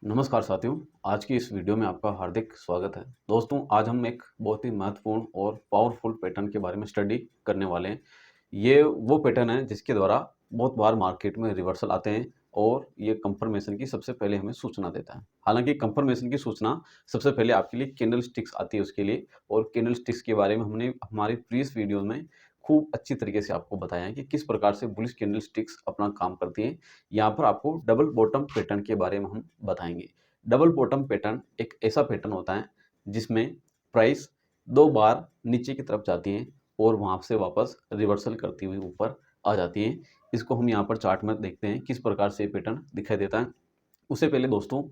नमस्कार साथियों, आज की इस वीडियो में आपका हार्दिक स्वागत है। दोस्तों, आज हम एक बहुत ही महत्वपूर्ण और पावरफुल पैटर्न के बारे में स्टडी करने वाले हैं। ये वो पैटर्न है जिसके द्वारा बहुत बार मार्केट में रिवर्सल आते हैं और ये कंफर्मेशन की सबसे पहले हमें सूचना देता है। हालांकि कंफर्मेशन की सूचना सबसे पहले आपके लिए कैंडल स्टिक्स आती है उसके लिए, और कैंडल स्टिक्स के बारे में हमने हमारी प्रीवियस वीडियो में खूब अच्छी तरीके से आपको बताया है कि किस प्रकार से बुलिश कैंडल स्टिक्स अपना काम करती हैं। यहाँ पर आपको डबल बॉटम पैटर्न के बारे में हम बताएंगे। डबल बॉटम पैटर्न एक ऐसा पैटर्न होता है जिसमें प्राइस दो बार नीचे की तरफ जाती है और वहां से वापस रिवर्सल करती हुई ऊपर आ जाती है। इसको हम यहाँ पर चार्ट में देखते हैं किस प्रकार से पैटर्न दिखाई देता है। उससे पहले दोस्तों,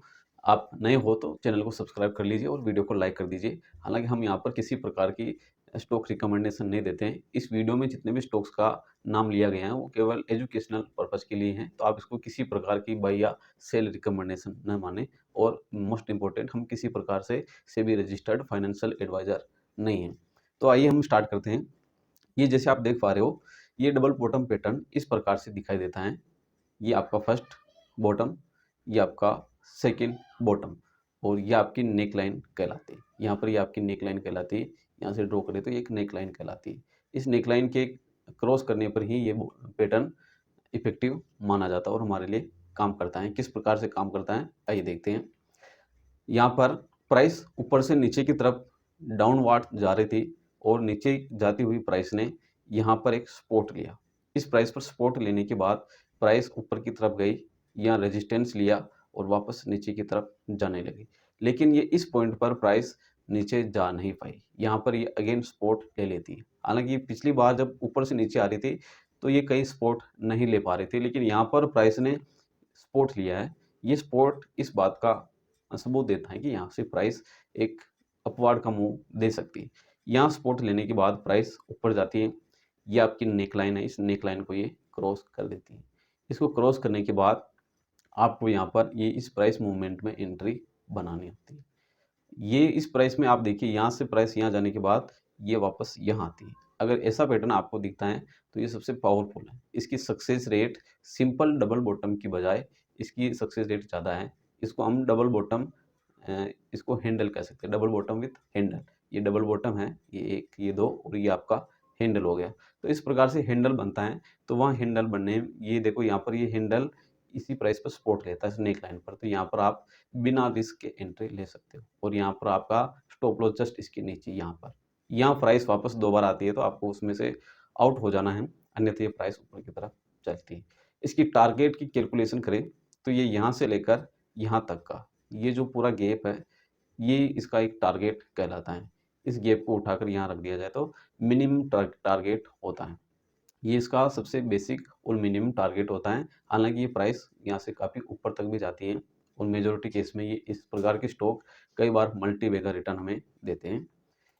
आप नए हो तो चैनल को सब्सक्राइब कर लीजिए और वीडियो को लाइक कर दीजिए। हालांकि हम यहाँ पर किसी प्रकार की स्टॉक रिकमेंडेशन नहीं देते हैं। इस वीडियो में जितने भी स्टॉक्स का नाम लिया गया है वो केवल एजुकेशनल पर्पज़ के लिए हैं, तो आप इसको किसी प्रकार की बाई या सेल रिकमेंडेशन न माने। और मोस्ट इम्पोर्टेंट, हम किसी प्रकार से सेबी रजिस्टर्ड फाइनेंशियल एडवाइज़र नहीं हैं। तो आइए हम स्टार्ट करते हैं। ये जैसे आप देख पा रहे हो, ये डबल बॉटम पैटर्न इस प्रकार से दिखाई देता है। ये आपका फर्स्ट बॉटम, ये आपका सेकंड बॉटम, और ये आपकी नेक लाइन कहलाती है। यहाँ पर ये आपकी नेक लाइन कहलाती है। यहाँ से ड्रॉ करें तो ये एक नेक लाइन कहलाती है। इस नेक लाइन के क्रॉस करने पर ही ये पैटर्न इफेक्टिव माना जाता है और हमारे लिए काम करता है। किस प्रकार से काम करता है आइए देखते हैं। यहाँ पर प्राइस ऊपर से नीचे की तरफ डाउनवार्ड जा रही थी और नीचे जाती हुई प्राइस ने यहाँ पर एक सपोर्ट लिया। इस प्राइस पर सपोर्ट लेने के बाद प्राइस ऊपर की तरफ गई, यहाँ रेजिस्टेंस लिया और वापस नीचे की तरफ जाने लगी। लेकिन ये इस पॉइंट पर प्राइस नीचे जा नहीं पाई। यहाँ पर ये अगेन सपोर्ट ले लेती है। हालांकि पिछली बार जब ऊपर से नीचे आ रही थी तो ये कहीं सपोर्ट नहीं ले पा रही थी, लेकिन यहाँ पर प्राइस ने सपोर्ट लिया है। ये सपोर्ट इस बात का सबूत देता है कि यहाँ से प्राइस एक अपवार्ड का मूव दे सकती है। यहाँ सपोर्ट लेने के बाद प्राइस ऊपर जाती है। ये आपकी नेक लाइन है, इस नेक लाइन को ये क्रॉस कर देती है। इसको क्रॉस करने के बाद आपको यहाँ पर ये इस प्राइस मूवमेंट में एंट्री बनानी होती है। ये इस प्राइस में आप देखिए, यहाँ से प्राइस यहाँ जाने के बाद ये वापस यहाँ आती है। अगर ऐसा पैटर्न आपको दिखता है तो ये सबसे पावरफुल है। इसकी success rate simple double bottom की बजाय इसकी सक्सेस रेट ज़्यादा है। इसको हम डबल बॉटम, इसको हैंडल कह सकते हैं, डबल बॉटम विथ हैंडल। ये डबल बॉटम है, ये एक, ये दो, और ये आपका हैंडल हो गया। तो इस प्रकार से हैंडल बनता है। तो वहाँ हैंडल बनने, ये देखो यहाँ पर ये हैंडल इसी प्राइस पर सपोर्ट लेता है, इस नेक लाइन पर। तो यहाँ पर आप बिना रिस्क के एंट्री ले सकते हो और यहाँ पर आपका स्टॉप लॉस जस्ट इसके नीचे यहाँ पर। यहाँ प्राइस वापस दो बार आती है तो आपको उसमें से आउट हो जाना है, अन्यथा ये प्राइस ऊपर की तरफ चलती है। इसकी टारगेट की कैलकुलेशन करें तो ये यहाँ से लेकर यहाँ तक का ये जो पूरा गैप है, ये इसका एक टारगेट कहलाता है। इस गैप को उठाकर यहाँ रख दिया जाए तो मिनिमम टारगेट होता है। ये इसका सबसे बेसिक और मिनिमम टारगेट होता है। हालांकि ये प्राइस यहाँ से काफ़ी ऊपर तक भी जाती है और मेजोरिटी केस में ये इस प्रकार के स्टॉक कई बार मल्टी वेगर रिटर्न हमें देते हैं।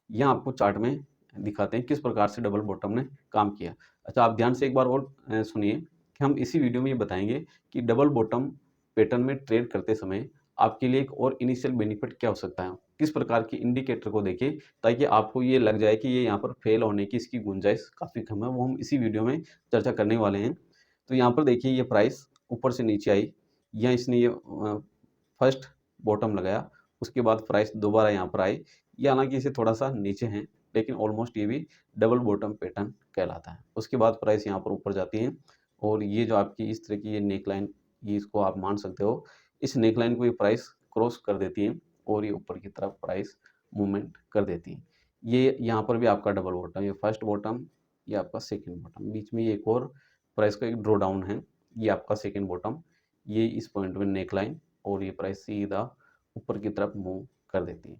यहाँ आपको चार्ट में दिखाते हैं किस प्रकार से डबल बॉटम ने काम किया। अच्छा, आप ध्यान से एक बार और सुनिए कि हम इसी वीडियो में ये बताएंगे कि डबल बॉटम पैटर्न में ट्रेड करते समय आपके लिए एक और इनिशियल बेनिफिट क्या हो सकता है। किस प्रकार की इंडिकेटर को देखें ताकि आपको ये लग जाए कि ये यहाँ पर फेल होने की इसकी गुंजाइश काफ़ी कम है, वो हम इसी वीडियो में चर्चा करने वाले हैं। तो यहाँ पर देखिए, ये प्राइस ऊपर से नीचे आई, या इसने ये फर्स्ट बॉटम लगाया, उसके बाद प्राइस दोबारा यहाँ पर आई। ये हालांकि इसे थोड़ा सा नीचे हैं, लेकिन ऑलमोस्ट ये भी डबल बॉटम पैटर्न कहलाता है। उसके बाद प्राइस यहाँ पर ऊपर जाती है और ये जो आपकी इस तरह की ये नेक लाइन, ये इसको आप मान सकते हो, इस नेक लाइन को ये प्राइस क्रॉस कर देती है और ये ऊपर की तरफ प्राइस मूवमेंट कर देती है। ये यहाँ पर भी आपका डबल बॉटम, ये फर्स्ट बॉटम, ये आपका सेकंड बॉटम, बीच में ये एक और प्राइस का एक ड्रॉ डाउन है, ये आपका सेकंड बॉटम। ये इस पॉइंट में नेक लाइन और ये प्राइस सीधा ऊपर की तरफ मूव कर देती है।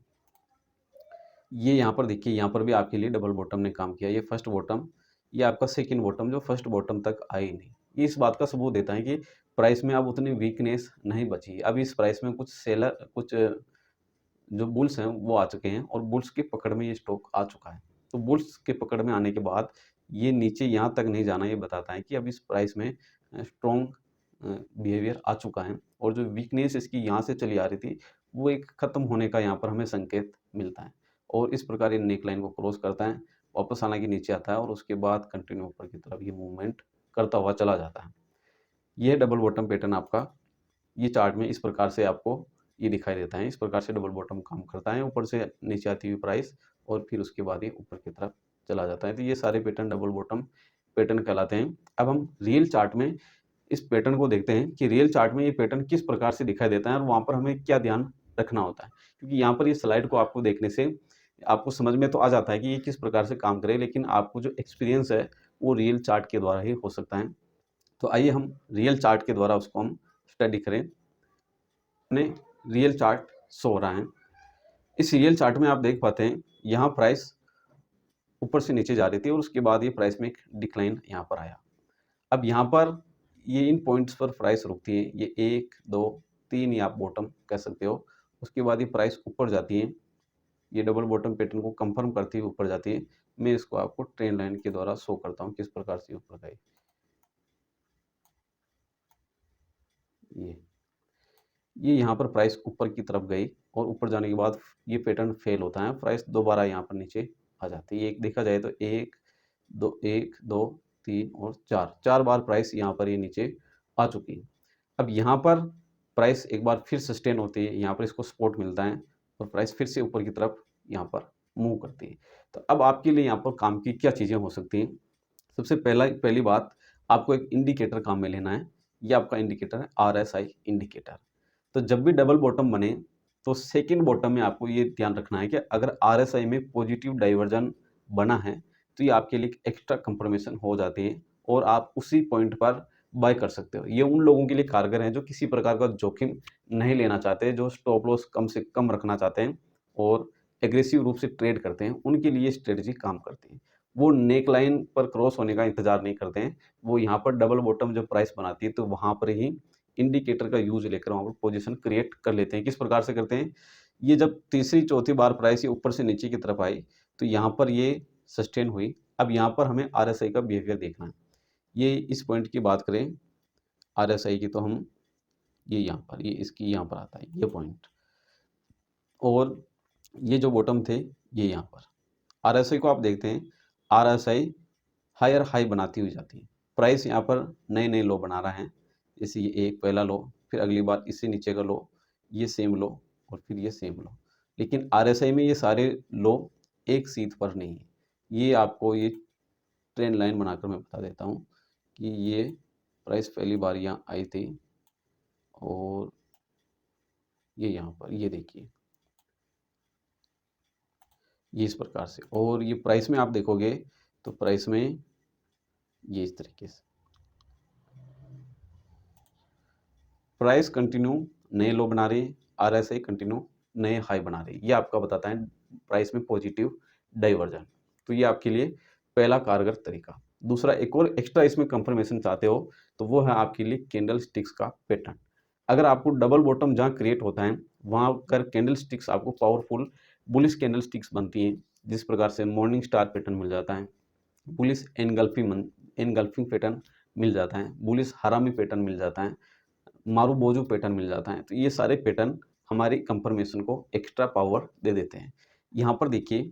ये यहाँ पर देखिए, यहाँ पर भी आपके लिए डबल बॉटम ने काम किया। ये फर्स्ट बॉटम, ये आपका सेकंड बॉटम जो फर्स्ट बॉटम तक आई नहीं। ये इस बात का सबूत देता है कि प्राइस में अब उतनी वीकनेस नहीं बची। अब इस प्राइस में कुछ सेलर, कुछ जो बुल्स हैं वो आ चुके हैं और बुल्स की पकड़ में ये स्टॉक आ चुका है। तो बुल्स के पकड़ में आने के बाद ये नीचे यहाँ तक नहीं जाना, ये बताता है कि अब इस प्राइस में स्ट्रॉन्ग बिहेवियर आ चुका है और जो वीकनेस इसकी यहाँ से चली आ रही थी वो एक ख़त्म होने का यहाँ पर हमें संकेत मिलता है। और इस प्रकार ये नेक लाइन को क्रॉस करता है, वापस हालांकि नीचे आता है और उसके बाद कंटिन्यू ऊपर की तरफ ये मूवमेंट करता हुआ चला जाता है। ये डबल बॉटम पैटर्न आपका, ये चार्ट में इस प्रकार से आपको ये दिखाई देता है। इस प्रकार से डबल बॉटम काम करता है, ऊपर से नीचे आती हुई प्राइस और फिर उसके बाद ये ऊपर की तरफ चला जाता है। तो ये सारे पैटर्न डबल बॉटम पैटर्न कहलाते हैं। अब हम रियल चार्ट में इस पैटर्न को देखते हैं कि रियल चार्ट में ये पैटर्न किस प्रकार से दिखाई देता है और वहाँ पर हमें क्या ध्यान रखना होता है। क्योंकि यहाँ पर ये स्लाइड को आपको देखने से आपको समझ में तो आ जाता है कि ये किस प्रकार से काम करे, लेकिन आपको जो एक्सपीरियंस है वो रियल चार्ट के द्वारा ही हो सकता है। तो आइए हम रियल चार्ट के द्वारा उसको हम स्टडी करें। अपने रियल चार्ट शो हो रहा है। इस रियल चार्ट में आप देख पाते हैं यहाँ प्राइस ऊपर से नीचे जा रही थी और उसके बाद ये प्राइस में एक डिक्लाइन यहाँ पर आया। अब यहाँ पर ये इन पॉइंट्स पर प्राइस रुकती है, ये 1, 2, 3 या आप बॉटम कह सकते हो। उसके बाद ये प्राइस ऊपर जाती है, ये डबल बॉटम पैटर्न को कंफर्म करती हुई ऊपर जाती है। मैं इसको आपको ट्रेंड लाइन के द्वारा शो करता हूँ किस प्रकार से ऊपर गई। ये यहाँ पर प्राइस ऊपर की तरफ गई और ऊपर जाने के बाद ये पैटर्न फेल होता है, प्राइस दोबारा यहाँ पर नीचे आ जाती है। एक देखा जाए तो 1, 2, 3 और 4 बार प्राइस यहाँ पर ये नीचे आ चुकी है। अब यहाँ पर प्राइस एक बार फिर सस्टेन होती है, यहाँ पर इसको सपोर्ट मिलता है और प्राइस फिर से ऊपर की तरफ यहाँ पर मूव करती है। तो अब आपके लिए यहाँ पर काम की क्या चीज़ें हो सकती हैं। सबसे पहली बात, आपको एक इंडिकेटर काम में लेना है। ये आपका इंडिकेटर है RSI इंडिकेटर। तो जब भी डबल बॉटम बने तो सेकंड बॉटम में आपको ये ध्यान रखना है कि अगर RSI में पॉजिटिव डाइवर्जन बना है तो ये आपके लिए एक्स्ट्रा कंफर्मेशन हो जाती है और आप उसी पॉइंट पर बाय कर सकते हो। ये उन लोगों के लिए कारगर है जो किसी प्रकार का जोखिम नहीं लेना चाहते, जो स्टॉप लॉस कम से कम रखना चाहते हैं और एग्रेसिव रूप से ट्रेड करते हैं। उनके लिए स्ट्रेटजी काम करती है। वो नेक लाइन पर क्रॉस होने का इंतजार नहीं करते हैं, वो यहाँ पर डबल बॉटम जब प्राइस बनाती है तो वहाँ पर ही इंडिकेटर का यूज लेकर वहाँ पर पोजीशन क्रिएट कर लेते हैं। किस प्रकार से करते हैं, ये जब तीसरी चौथी बार प्राइस ये ऊपर से नीचे की तरफ आई तो यहाँ पर ये सस्टेन हुई। अब यहाँ पर हमें RSI का बिहेवियर देखना है। ये इस पॉइंट की बात करें RSI की तो हम ये यहाँ पर ये इसकी यहाँ पर आता है ये पॉइंट, और ये जो बॉटम थे ये यहाँ पर। RSI को आप देखते हैं, RSI हायर हाई बनाती हुई जाती है। प्राइस यहाँ पर नए नए लो बना रहा है, जैसे ये एक पहला लो, फिर अगली बार इससे नीचे का लो, ये सेम लो और फिर ये सेम लो। लेकिन RSI में ये सारे लो एक सीध पर नहीं है। ये आपको ये ट्रेंड लाइन बनाकर मैं बता देता हूँ कि ये प्राइस पहली बार यहाँ आई थी और ये यहाँ पर ये देखिए ये इस प्रकार से, और ये प्राइस में आप देखोगे तो प्राइस में ये इस तरीके से प्राइस कंटिन्यू नए लो बना रही है, RSI कंटिन्यू नए हाई बना रही है। ये आपका बताता है प्राइस में पॉजिटिव डाइवर्जन। तो ये आपके लिए पहला कारगर तरीका। दूसरा, एक और एक्स्ट्रा इसमें कंफर्मेशन चाहते हो तो वो है आपके लिए कैंडल स्टिक्स का पैटर्न। अगर आपको डबल बॉटम जहाँ क्रिएट होता है वहाँ कर कैंडल स्टिक्स आपको पावरफुल बुलिश कैंडल स्टिक्स बनती हैं, जिस प्रकार से मॉर्निंग स्टार पैटर्न मिल जाता है, बुलिश एनगल्फिंग पैटर्न मिल जाता है, बुलिश हरामी पैटर्न मिल जाता है, मारूबोजू पैटर्न मिल जाता है। तो ये सारे पैटर्न हमारी कंफर्मेशन को एक्स्ट्रा पावर दे देते हैं। यहाँ पर देखिए,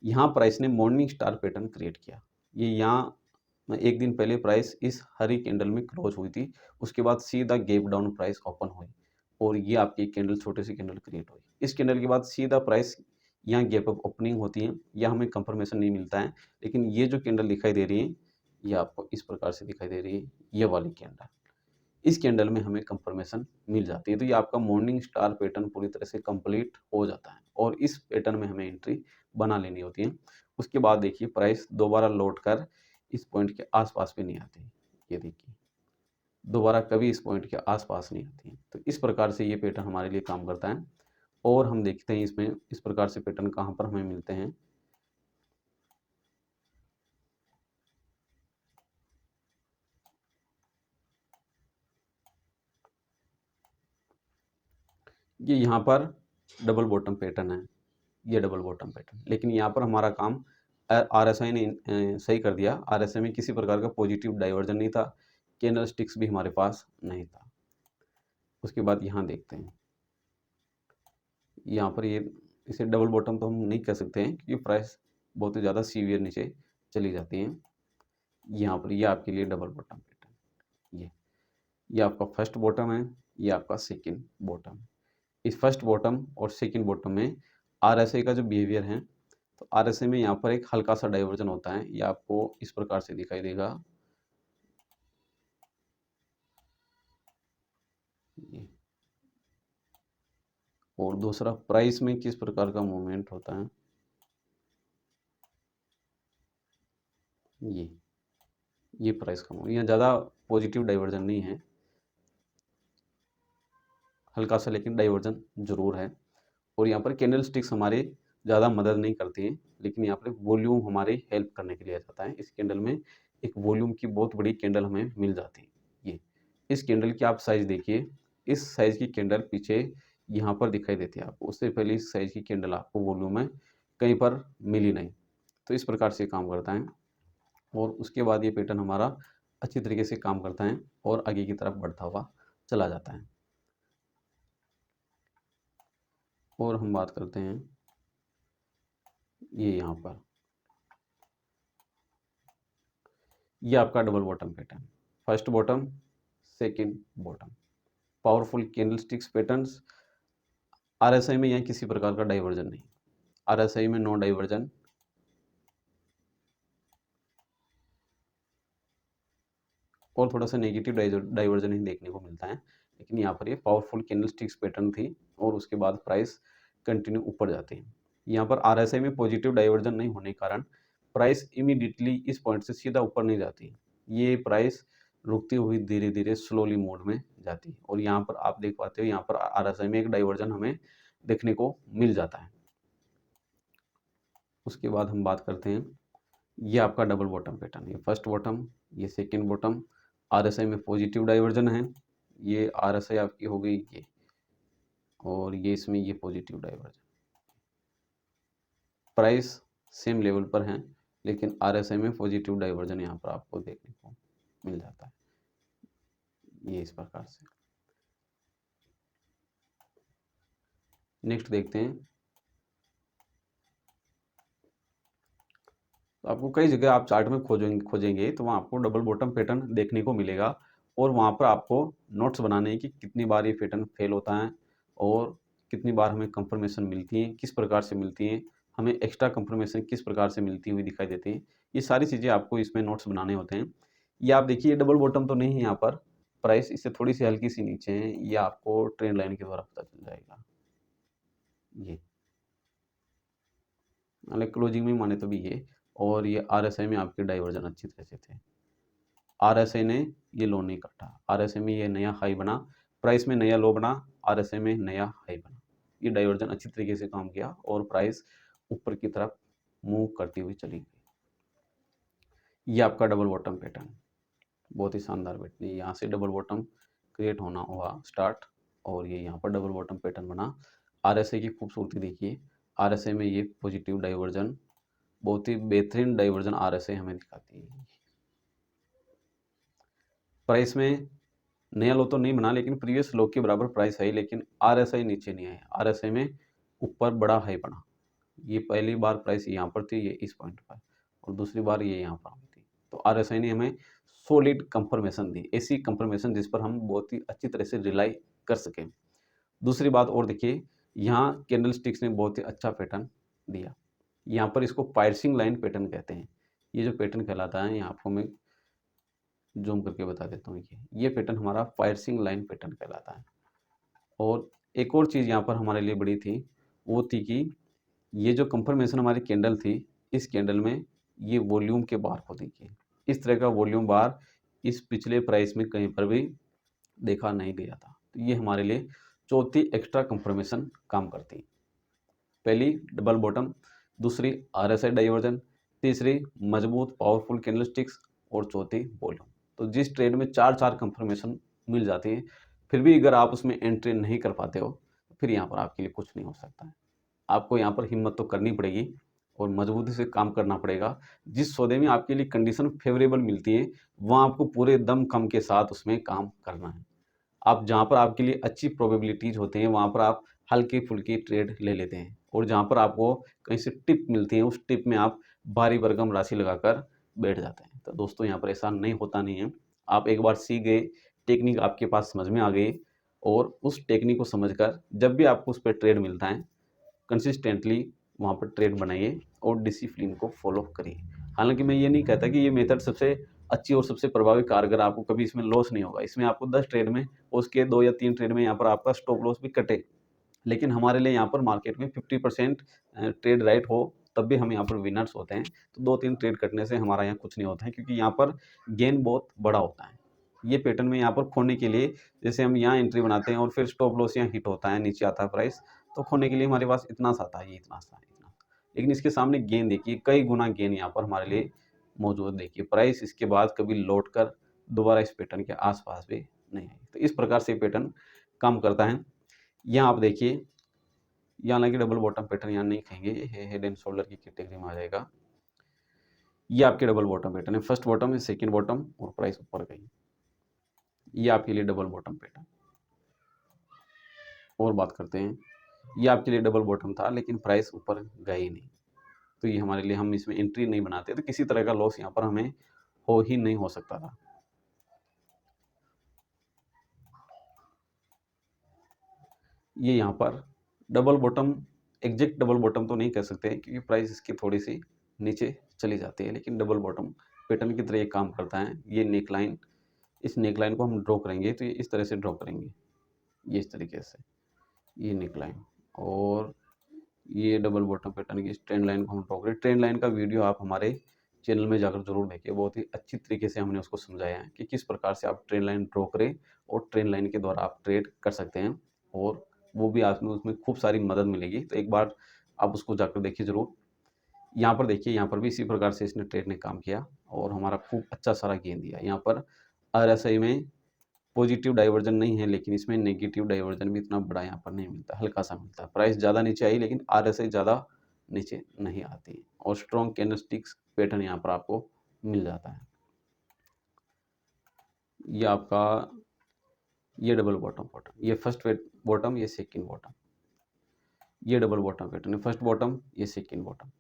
यहाँ प्राइस ने मॉर्निंग स्टार पैटर्न क्रिएट किया। ये यहाँ एक दिन पहले प्राइस इस हरी कैंडल में क्लोज हुई थी, उसके बाद सीधा गैप डाउन प्राइस ओपन हुई और ये आपकी कैंडल छोटी सी कैंडल क्रिएट हुई। इस कैंडल के बाद सीधा प्राइस यहाँ गैप अप ओपनिंग होती है, यह हमें कंफर्मेशन नहीं मिलता है। लेकिन ये जो कैंडल दिखाई दे रही है ये आपको इस प्रकार से दिखाई दे रही है, ये वाली कैंडल, इस कैंडल में हमें कंफर्मेशन मिल जाती है। तो ये आपका मॉर्निंग स्टार पैटर्न पूरी तरह से कंप्लीट हो जाता है और इस पैटर्न में हमें एंट्री बना लेनी होती है। उसके बाद देखिए प्राइस दोबारा लौट कर इस पॉइंट के आसपास भी नहीं आती। ये देखिए दोबारा कभी इस पॉइंट के आसपास नहीं आती है। तो इस प्रकार से ये पैटर्न हमारे लिए काम करता है और हम देखते हैं इसमें इस प्रकार से पैटर्न कहाँ पर हमें मिलते हैं। ये यहाँ पर डबल बॉटम पैटर्न है, ये डबल बॉटम पैटर्न, लेकिन यहाँ पर हमारा काम RSI ने सही कर दिया। RSI में किसी प्रकार का पॉजिटिव डाइवर्जन नहीं था, कैंडल स्टिक्स भी हमारे पास नहीं था। उसके बाद यहाँ देखते हैं, यहाँ पर ये इसे डबल बॉटम तो हम नहीं कह सकते हैं क्योंकि प्राइस बहुत ही ज़्यादा सीवियर नीचे चली जाती है। यहाँ पर ये आपके लिए डबल बॉटम पैटर्न, ये आपका फर्स्ट बॉटम है, ये आपका सेकेंड बॉटम है। इस फर्स्ट बॉटम और सेकंड बॉटम में आरएसआई का जो बिहेवियर है, तो आरएसआई में यहाँ पर एक हल्का सा डाइवर्जन होता है, ये आपको इस प्रकार से दिखाई देगा। ये और दूसरा प्राइस में किस प्रकार का मूवमेंट होता है, ये प्राइस का मूवमेंट, यहाँ ज़्यादा पॉजिटिव डाइवर्जन नहीं है, हल्का सा लेकिन डाइवर्जन जरूर है। और यहाँ पर कैंडल स्टिक्स हमारे ज़्यादा मदद नहीं करती हैं, लेकिन यहाँ पर वॉल्यूम हमारे हेल्प करने के लिए आ जाता है। इस कैंडल में एक वॉल्यूम की बहुत बड़ी कैंडल हमें मिल जाती है। ये इस कैंडल की आप साइज देखिए, इस साइज की कैंडल पीछे यहाँ पर दिखाई देती है आपको, उससे पहले इस साइज की कैंडल आपको वॉल्यूम में कहीं पर मिली नहीं। तो इस प्रकार से काम करता है और उसके बाद ये पैटर्न हमारा अच्छी तरीके से काम करता है और आगे की तरफ बढ़ता हुआ चला जाता है। और हम बात करते हैं ये यहाँ पर, ये आपका double bottom pattern, first bottom second bottom, powerful candle sticks patterns. RSI में यहाँ किसी प्रकार का डाइवर्जन नहीं, आरएसआई में नो डाइवर्जन। और थोड़ा सा नेगेटिव डाइवर्जन ही देखने को मिलता है, लेकिन यहाँ पर ये पावरफुल कैंडल स्टिक्स पैटर्न थी और उसके बाद प्राइस कंटिन्यू ऊपर जाती है। यहाँ पर आरएसआई में पॉजिटिव डाइवर्जन नहीं होने के कारण प्राइस इमीडिएटली इस पॉइंट से सीधा ऊपर नहीं जाती, ये प्राइस रुकती हुई धीरे धीरे स्लोली मोड में जाती है। और यहाँ पर आप देख पाते हो, यहाँ पर आरएसआई में एक डाइवर्जन हमें देखने को मिल जाता है। उसके बाद हम बात करते हैं, ये आपका डबल बॉटम पैटर्न, ये फर्स्ट बॉटम, ये सेकेंड बॉटम, आरएसआई में पॉजिटिव डाइवर्जन है, ये आरएसआई आपकी हो गई ये, और ये इसमें ये positive diversion. Price same level पर है, लेकिन आरएसआई में पॉजिटिव डाइवर्जन यहाँ पर आपको देखने को मिल जाता है, ये इस प्रकार से। नेक्स्ट देखते हैं, तो आपको कई जगह आप चार्ट में खोजेंगे तो वहाँ आपको डबल बॉटम पैटर्न देखने को मिलेगा और वहाँ पर आपको नोट्स बनाने हैं कि कितनी बार ये पैटर्न फेल होता है और कितनी बार हमें कंफर्मेशन मिलती है, किस प्रकार से मिलती है, हमें एक्स्ट्रा कंफर्मेशन किस प्रकार से मिलती हुई दिखाई देती है। ये सारी चीज़ें आपको इसमें नोट्स बनाने होते हैं। ये आप देखिए डबल बॉटम तो नहीं है यहाँ पर, प्राइस इससे थोड़ी सी हल्की सी नीचे है, ये आपको ट्रेंड लाइन के द्वारा पता चल जाएगा। ये क्लोजिंग में माने तो भी ये, और ये आरएसआई में आपके डाइवर्जन अच्छी तरह से थे। आरएसआई ने ये लो नहीं काटा, आरएसआई में ये नया हाई बना, प्राइस में नया लो बना, आरएसआई में नया हाई बना, ये डाइवर्जन अच्छी तरीके से काम किया और प्राइस ऊपर की तरफ मूव करती हुई चली गई। ये आपका डबल बॉटम पैटर्न बहुत ही शानदार पैटर्न, यहाँ से डबल बॉटम क्रिएट होना हुआ स्टार्ट और ये यहाँ पर डबल बॉटम पैटर्न बना। आरएसआई की खूबसूरती देखिए, आरएसआई में ये पॉजिटिव डाइवर्जन, बहुत ही बेहतरीन डाइवर्जन आरएसआई हमें दिखाती है। प्राइस में नया लो तो नहीं बना, लेकिन प्रीवियस लो के बराबर प्राइस आई, लेकिन आरएसआई नीचे नहीं आया, आरएसआई में ऊपर बड़ा हाई बना। ये पहली बार प्राइस यहाँ पर थी, ये इस पॉइंट पर, और दूसरी बार ये यहाँ पर हुई थी। तो आरएसआई ने हमें सॉलिड कंफर्मेशन दी, ऐसी कंफर्मेशन जिस पर हम बहुत ही अच्छी तरह से रिलाई कर सकें। दूसरी बात और देखिए, यहाँ कैंडल स्टिक्स ने बहुत ही अच्छा पैटर्न दिया, यहाँ पर इसको पायर्सिंग लाइन पैटर्न कहते हैं। ये जो पैटर्न कहलाता है, यहाँ आपको मैं जूम करके बता देता हूँ, ये पैटर्न हमारा पायर्सिंग लाइन पैटर्न कहलाता है। और एक और चीज़ यहाँ पर हमारे लिए बड़ी थी, वो थी कि ये जो कंफर्मेशन हमारी कैंडल थी, इस कैंडल में ये वॉल्यूम के बार को देखिए, इस तरह का वॉल्यूम बार इस पिछले प्राइस में कहीं पर भी देखा नहीं गया था। तो ये हमारे लिए चौथी एक्स्ट्रा कंफर्मेशन काम करती है। पहली डबल बॉटम, दूसरी आरएसआई डाइवर्जन, तीसरी मजबूत पावरफुल कैंडल स्टिक्स और चौथी वॉल्यूम। तो जिस ट्रेड में चार चार कंफर्मेशन मिल जाती है, फिर भी अगर आप उसमें एंट्री नहीं कर पाते हो, फिर यहाँ पर आपके लिए कुछ नहीं हो सकता है। आपको यहाँ पर हिम्मत तो करनी पड़ेगी और मजबूती से काम करना पड़ेगा। जिस सौदे में आपके लिए कंडीशन फेवरेबल मिलती है, वहाँ आपको पूरे दम खम के साथ उसमें काम करना है। आप जहाँ पर आपके लिए अच्छी प्रोबेबिलिटीज़ होते हैं, वहाँ पर आप हल्की फुल्की ट्रेड ले लेते हैं, और जहाँ पर आपको कहीं से टिप मिलती है, उस टिप में आप भारी भरकम राशि लगाकर बैठ जाते हैं। तो दोस्तों, यहाँ पर ऐसा नहीं होता नहीं है। आप एक बार सीख गए, टेक्निक आपके पास समझ में आ गई, और उस टेक्निक को समझकर जब भी आपको उस पर ट्रेड मिलता है कंसिस्टेंटली वहाँ पर ट्रेड बनाइए और डिसिप्लिन को फॉलो करिए। हालांकि मैं ये नहीं कहता कि ये मेथड सबसे अच्छी और सबसे प्रभावी कारगर, आपको कभी इसमें लॉस नहीं होगा। इसमें आपको 10 ट्रेड में उसके 2 या 3 ट्रेड में यहाँ पर आपका स्टॉप लॉस भी कटे, लेकिन हमारे लिए यहाँ पर मार्केट में 50% ट्रेड राइट हो तब भी हम यहाँ पर विनर्स होते हैं। तो 2-3 ट्रेड कटने से हमारा यहाँ कुछ नहीं होता है, क्योंकि यहाँ पर गेन बहुत बड़ा होता है। ये पैटर्न में यहाँ पर खोने के लिए, जैसे हम यहाँ एंट्री बनाते हैं और फिर स्टॉप लॉस यहाँ हिट होता है, नीचे आता है प्राइस, तो खोने के लिए हमारे पास इतना सा आता है, ये इतना सा, इतना। लेकिन इसके सामने गेन देखिए, कई गुना गेन यहाँ पर हमारे लिए मौजूद। देखिए प्राइस इसके बाद कभी लौट कर दोबारा इस पैटर्न के आसपास भी नहीं आई। तो इस प्रकार से पैटर्न काम करता है। यहाँ आप देखिए, यहाँ हालांकि डबल बॉटम पैटर्न यहाँ नहीं कहेंगे, ये हेड एंड शोल्डर की कैटेगरी में आ जाएगा। ये आपके डबल बॉटम पैटर्न है, फर्स्ट बॉटम है, सेकंड बॉटम और प्राइस ऊपर गई। ये आपके लिए डबल बॉटम पैटर्न। और बात करते हैं, ये आपके लिए डबल बॉटम था लेकिन प्राइस ऊपर गई नहीं, तो ये हमारे लिए, हम इसमें एंट्री नहीं बनाते, तो किसी तरह का लॉस यहाँ पर हमें हो ही नहीं हो सकता था। ये यहाँ पर double bottom, exact double bottom तो नहीं कह सकते क्योंकि प्राइस इसकी थोड़ी सी नीचे चली जाती है, लेकिन डबल बॉटम पैटर्न की तरह ये काम करता है। ये नेक लाइन, इस नेक लाइन को हम ड्रॉ करेंगे तो ये इस तरह से ड्रॉ करेंगे, ये इस तरीके से, ये नेक लाइन, और ये डबल बॉटम पैटर्न की इस ट्रेंड लाइन को हम ड्रॉ करें। ट्रेंड लाइन का वीडियो आप हमारे चैनल में जाकर जरूर देखिए, बहुत ही अच्छी तरीके से हमने उसको समझाया है कि किस प्रकार से आप ट्रेंड लाइन ड्रॉ करें और ट्रेंड लाइन के द्वारा आप ट्रेड कर सकते हैं, और वो भी आपको उसमें खूब सारी मदद मिलेगी। तो एक बार आप उसको जाकर देखिए ज़रूर। यहाँ पर देखिए, यहाँ पर भी इसी प्रकार से इसने ट्रेड ने काम किया और हमारा खूब अच्छा सारा गेन दिया। यहाँ पर RSI में पॉजिटिव डाइवर्जन नहीं है, लेकिन इसमें नेगेटिव डाइवर्जन भी इतना बड़ा यहाँ पर नहीं मिलता, हल्का सा मिलता है। प्राइस ज़्यादा नीचे आई लेकिन RSI ज़्यादा नीचे नहीं आती, और स्ट्रॉन्ग कैंडलस्टिक्स पैटर्न यहाँ पर आपको मिल जाता है। ये आपका, ये डबल बॉटम पैटर्न, ये फर्स्ट बॉटम, ये सेकंड बॉटम, ये डबल बॉटम पैटर्न है, फर्स्ट बॉटम, ये सेकंड बॉटम।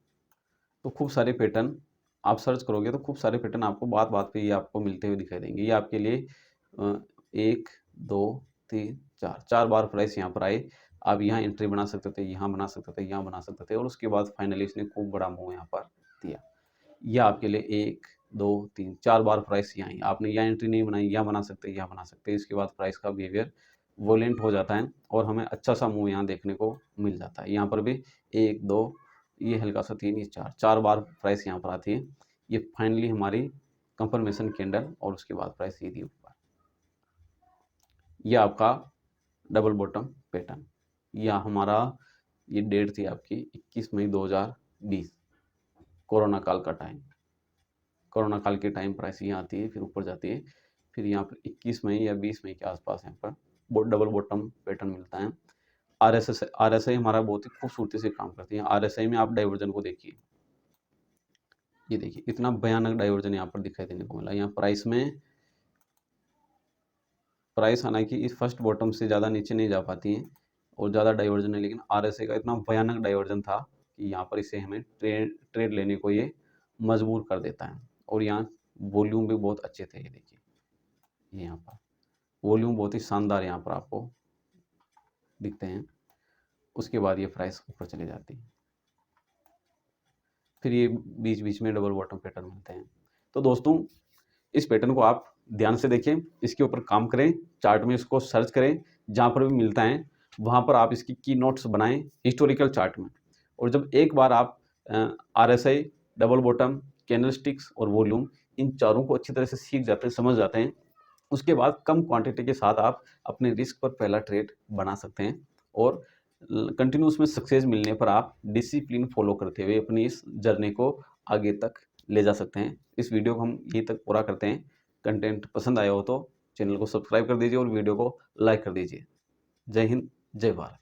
तो खूब सारे पैटर्न आप सर्च करोगे तो खूब सारे पैटर्न आपको बात बात पे ये आपको मिलते हुए दिखाई देंगे। ये आपके लिए 1 2 3 4 4 बार प्राइस यहाँ पर आए। आप यहाँ एंट्री बना सकते थे, यहाँ बना सकते थे, यहाँ बना सकते थे, और उसके बाद फाइनली इसने खूब बड़ा मूव यहाँ पर दिया। यह आपके लिए 1 2 3 4 बार प्राइस यहाँ आई। आपने यहाँ एंट्री नहीं बनाई, यहाँ बना सकते, यहाँ बना सकते, इसके बाद प्राइस का बिहेवियर वोलेंट हो जाता है और हमें अच्छा सा मूव यहाँ देखने को मिल जाता है। यहाँ पर भी 1 2, ये हल्का सा 3, ये 4 बार प्राइस यहाँ पर आती है। ये फाइनली हमारी कंफर्मेशन कैंडल, और उसके बाद प्राइस सीधी ऊपर। यह आपका डबल बॉटम पैटर्न। यह हमारा, ये डेट थी आपकी 21 मई 2020, कोरोना काल का टाइम। कोरोना काल के टाइम प्राइस यहाँ आती है, फिर ऊपर जाती है, फिर यहाँ पर 21 मई या 20 मई के आसपास यहाँ पर डबल बॉटम पैटर्न मिलता है। RSI हमारा बहुत ही खूबसूरती से काम करती है। RSI में आप डाइवर्जन को देखिए, ये देखिए इतना भयानक डाइवर्जन यहाँ पर दिखाई देने को मिला। यहाँ प्राइस में, प्राइस हालांकि इस फर्स्ट बॉटम से ज़्यादा नीचे नहीं जा पाती है और ज़्यादा डाइवर्जन है, लेकिन RSI का इतना भयानक डाइवर्जन था कि यहाँ पर इसे हमें ट्रेड लेने को ये मजबूर कर देता है। और यहाँ वॉल्यूम भी बहुत अच्छे थे, ये देखिए, ये यहाँ पर वॉल्यूम बहुत ही शानदार यहाँ पर आपको दिखते हैं। उसके बाद ये प्राइस ऊपर चली जाती है, फिर ये बीच बीच में डबल बॉटम पैटर्न मिलते हैं। तो दोस्तों, इस पैटर्न को आप ध्यान से देखें, इसके ऊपर काम करें, चार्ट में इसको सर्च करें, जहाँ पर भी मिलता है वहाँ पर आप इसकी की नोट्स बनाएं हिस्टोरिकल चार्ट में। और जब एक बार आप RSI, डबल बॉटम, कैंडलस्टिक्स और वॉल्यूम, इन चारों को अच्छी तरह से सीख जाते हैं, समझ जाते हैं, उसके बाद कम क्वांटिटी के साथ आप अपने रिस्क पर पहला ट्रेड बना सकते हैं, और कंटिन्यूस में सक्सेस मिलने पर आप डिसिप्लिन फॉलो करते हुए अपनी इस जर्नी को आगे तक ले जा सकते हैं। इस वीडियो को हम यहीं तक पूरा करते हैं। कंटेंट पसंद आया हो तो चैनल को सब्सक्राइब कर दीजिए और वीडियो को लाइक कर दीजिए। जय हिंद, जय भारत।